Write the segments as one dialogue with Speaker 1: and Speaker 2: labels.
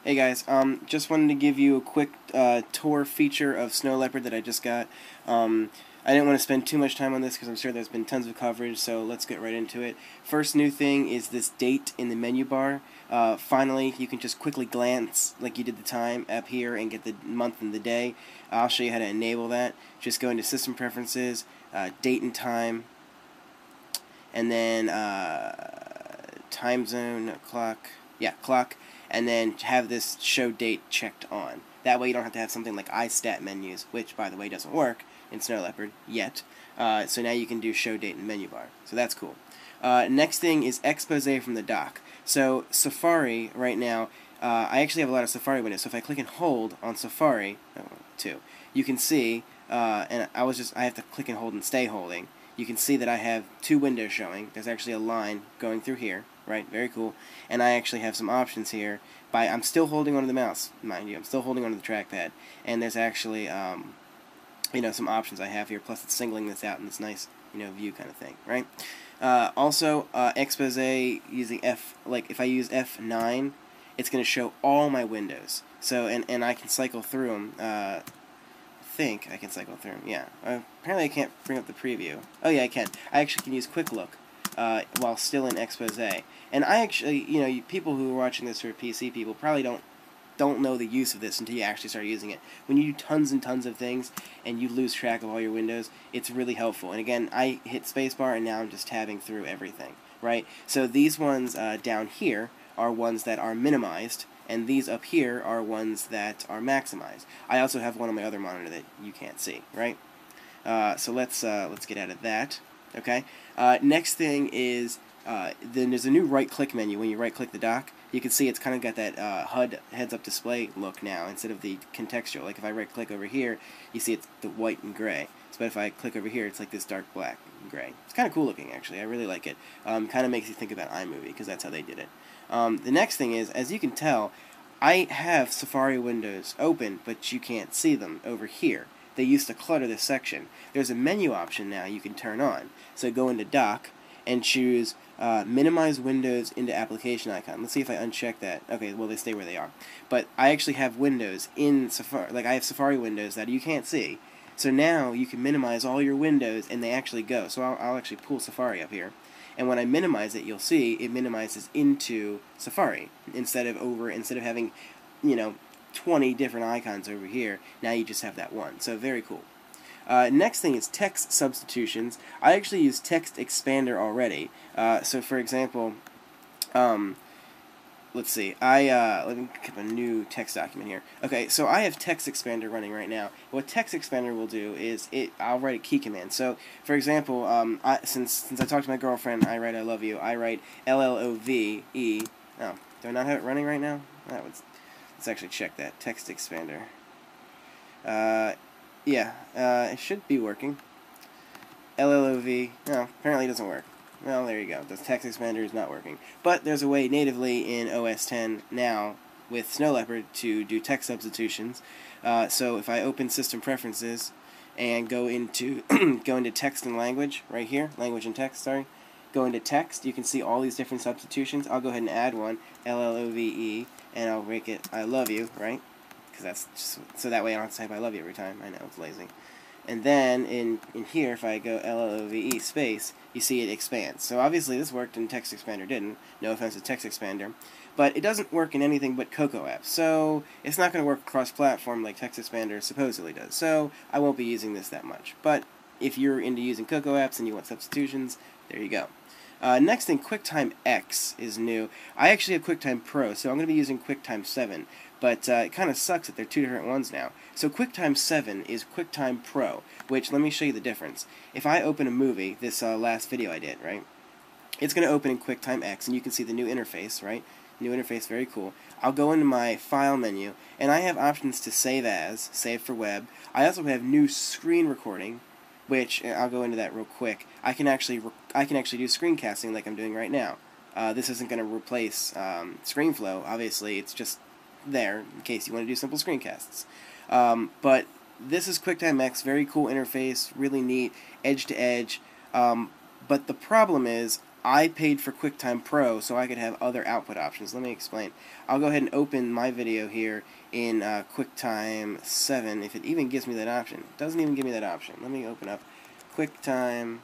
Speaker 1: Hey guys, just wanted to give you a quick tour feature of Snow Leopard that I just got. I didn't want to spend too much time on this because I'm sure there's been tons of coverage, so let's get right into it. First new thing is this date in the menu bar. Finally, you can just quickly glance like you did the time up here and get the month and the day. I'll show you how to enable that. Just go into System Preferences, Date and Time, and then Time Zone, Clock, Clock, and then have this show date checked on. That way you don't have to have something like iStat menus, which, by the way, doesn't work in Snow Leopard yet. So now you can do show date in the menu bar. So that's cool. Next thing is expose from the dock. So Safari right now, I actually have a lot of Safari windows. So if I click and hold on Safari, you can see, and I have to click and hold and stay holding. You can see that I have two windows showing. There's actually a line going through here, right? Very cool. And I actually have some options here. I'm still holding onto the mouse, mind you. I'm still holding onto the trackpad. And there's actually, some options I have here. Plus, it's singling this out in this nice, view kind of thing, right? Also, expose using if I use F9, it's going to show all my windows. So, and I can cycle through them. Think I can cycle through them. Yeah. Apparently I can't bring up the preview. Oh yeah, I can. I actually can use Quick Look while still in expose. And I actually, people who are watching this who are PC people probably don't know the use of this until you actually start using it. When you do tons and tons of things and you lose track of all your windows, it's really helpful. And again, I hit spacebar and now I'm just tabbing through everything, right? So these ones down here are ones that are minimized, and these up here are ones that are maximized. I also have one on my other monitor that you can't see, right? So let's get out of that. Okay. Next thing is then there's a new right-click menu. When you right-click the dock, you can see it's kind of got that HUD heads-up display look now instead of the contextual. Like if I right-click over here, you see it's the white and gray. But if I click over here, it's like this dark black and gray. It's kind of cool looking, actually. I really like it. Kind of makes you think about iMovie because that's how they did it. The next thing is, as you can tell, I have Safari windows open, but you can't see them over here. They used to clutter this section. There's a menu option now you can turn on. So go into Dock and choose Minimize Windows into Application Icon. Let's see if I uncheck that. Okay, well, they stay where they are. But I actually have windows in Safari. Like, I have Safari windows that you can't see. So now you can minimize all your windows, and they actually go. So I'll actually pull Safari up here. And when I minimize it, you'll see it minimizes into Safari instead of having, 20 different icons over here. Now you just have that one. So very cool. Next thing is text substitutions. I actually use Text Expander already. So for example, let's see. Let me pick up a new text document here. Okay, so I have Text Expander running right now. What Text Expander will do is I'll write a key command. So, for example, since I talked to my girlfriend, I write "I love you." I write LLOVE. Oh, do I not have it running right now? Let's actually check that. Text Expander. It should be working. LLOV. No, apparently it doesn't work. Well, there you go. The Text Expander is not working. But there's a way natively in OS X now with Snow Leopard to do text substitutions. So if I open System Preferences and go into Text and Language right here, Language and Text, sorry. Go into Text, you can see all these different substitutions. I'll go ahead and add one, LLOVE, and I'll make it I love you, right? Because that's just, so that way I don't have to type I love you every time. I know, it's lazy. And then in here, if I go LLOVE space, you see it expands. So obviously this worked and Text Expander didn't. No offense to Text Expander. But it doesn't work in anything but Cocoa apps. So it's not going to work cross-platform like Text Expander supposedly does. So I won't be using this that much. But if you're into using Cocoa apps and you want substitutions, there you go. Next thing, QuickTime X is new. I actually have QuickTime Pro, so I'm going to be using QuickTime 7. But it kind of sucks that they're two different ones now. So QuickTime 7 is QuickTime Pro, which, let me show you the difference. If I open a movie, this last video I did, right? It's going to open in QuickTime X, and you can see the new interface, right? New interface, very cool. I'll go into my File menu, and I have options to save as, save for web. I also have new screen recording, which I'll go into that real quick. I can actually do screencasting like I'm doing right now. This isn't going to replace ScreenFlow. Obviously, it's just there in case you want to do simple screencasts. But this is QuickTime X, very cool interface, really neat, edge to edge. But the problem is I paid for QuickTime Pro so I could have other output options. Let me explain. I'll go ahead and open my video here in QuickTime 7, if it even gives me that option. It doesn't even give me that option. Let me open up QuickTime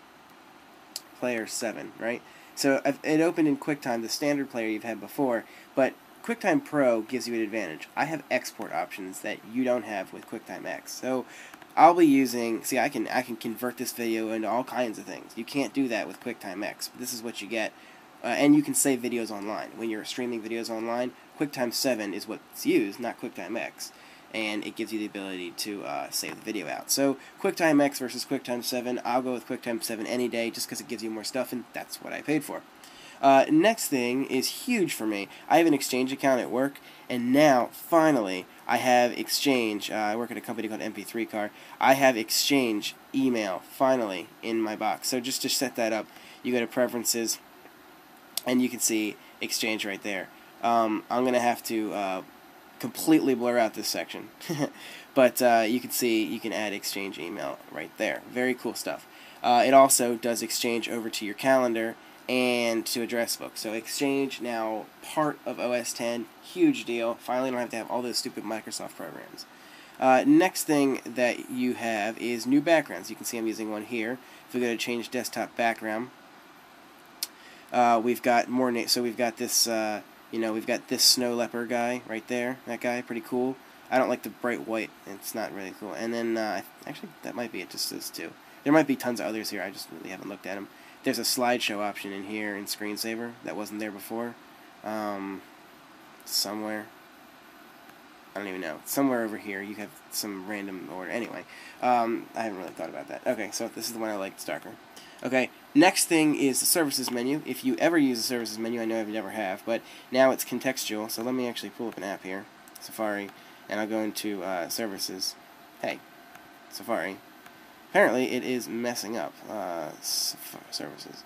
Speaker 1: Player 7, right? So it opened in QuickTime, the standard player you've had before, but QuickTime Pro gives you an advantage. I have export options that you don't have with QuickTime X. So I'll be using, see, I can convert this video into all kinds of things. You can't do that with QuickTime X. This is what you get. And you can save videos online. When you're streaming videos online, QuickTime 7 is what's used, not QuickTime X. And it gives you the ability to save the video out. So QuickTime X versus QuickTime 7, I'll go with QuickTime 7 any day just because it gives you more stuff, and that's what I paid for. Next thing is huge for me. I have an Exchange account at work, and now, finally, I have Exchange. I work at a company called MP3 Car. I have Exchange email, finally, in my box. So just to set that up, you go to Preferences, and you can see Exchange right there. I'm going to have to completely blur out this section. But you can see you can add Exchange email right there. Very cool stuff. It also does Exchange over to your calendar and to address book. So Exchange now part of OS X, huge deal. Finally, don't have to have all those stupid Microsoft programs. Next thing that you have is new backgrounds. You can see I'm using one here. If we go to change desktop background, we've got more. So we've got this. We've got this snow leopard guy right there. That guy, pretty cool. I don't like the bright white. It's not really cool. And then actually, that might be it. Just those two. There might be tons of others here. I just really haven't looked at them. There's a slideshow option in here in Screensaver that wasn't there before. Somewhere. I don't even know. Somewhere over here you have some random order. Anyway, I haven't really thought about that. Okay, so this is the one I like. It's darker. Okay, next thing is the services menu. If you ever use the services menu, I know I never have, but now it's contextual. So let me actually pull up an app here, Safari, and I'll go into services. Hey, Safari. Apparently it is messing up. Services.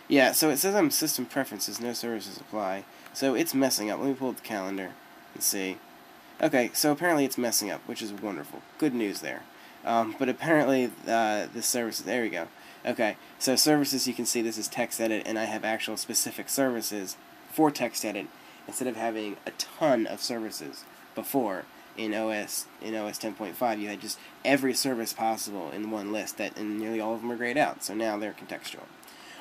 Speaker 1: Yeah, so it says I'm system preferences, no services apply. So it's messing up. Let me pull up the calendar and see. Okay, so apparently it's messing up, which is wonderful. Good news there. But apparently this services, there we go. Okay, so services, you can see this is text edit, and I have actual specific services for text edit instead of having a ton of services before. In OS 10.5, you had just every service possible in one list, and nearly all of them are grayed out. So now they're contextual.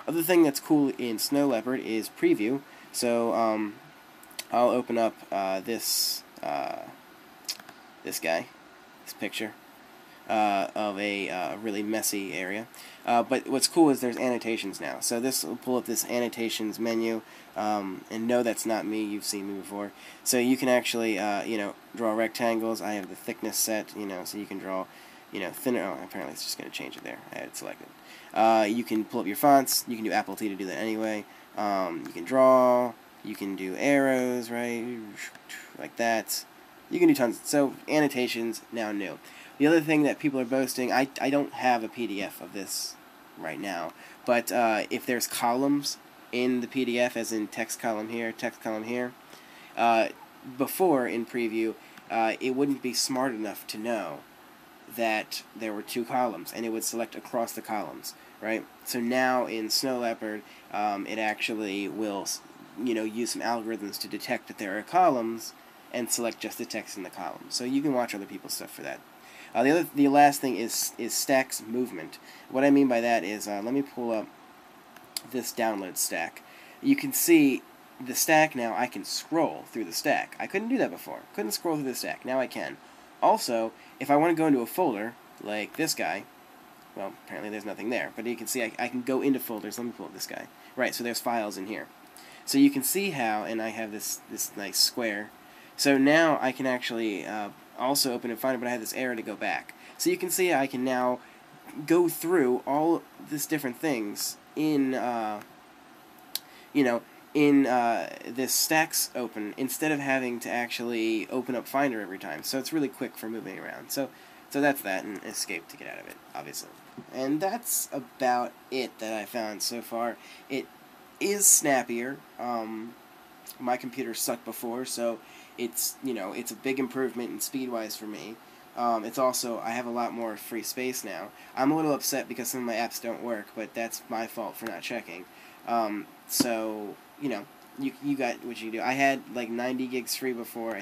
Speaker 1: Other thing that's cool in Snow Leopard is preview. So I'll open up this guy, this picture of a really messy area. But what's cool is there's annotations now. So this will pull up this annotations menu, and no, that's not me. You've seen me before. So you can actually, draw rectangles. I have the thickness set, so you can draw, thinner. Oh, apparently it's just going to change it there. I had it selected. You can pull up your fonts. You can do Apple T to do that anyway. You can draw. You can do arrows, right, like that. You can do tons. So annotations now new. The other thing that people are boasting, I don't have a PDF of this right now, but if there's columns in the PDF, as in text column here, before in preview, it wouldn't be smart enough to know that there were two columns, and it would select across the columns, right? So now in Snow Leopard, it actually will, use some algorithms to detect that there are columns and select just the text in the column. So you can watch other people's stuff for that. The last thing is stacks movement. What I mean by that is, let me pull up this download stack. You can see the stack now. I can scroll through the stack. I couldn't do that before. Couldn't scroll through the stack. Now I can. Also, if I want to go into a folder like this guy, well, apparently there's nothing there, but you can see I can go into folders. Let me pull up this guy. Right, so there's files in here. So you can see how, and I have this nice square. So now I can actually also open and find it, but I have this arrow to go back. So you can see I can now go through all these different things in, this stacks open instead of having to actually open up Finder every time. So it's really quick for moving around. So that's that, and escape to get out of it, obviously. And that's about it that I found so far. It is snappier. My computer sucked before, so it's a big improvement in speed-wise for me. It's also, I have a lot more free space now. I'm a little upset because some of my apps don't work, but that's my fault for not checking. So, you know, you got what you do. I had like 90 gigs free before. I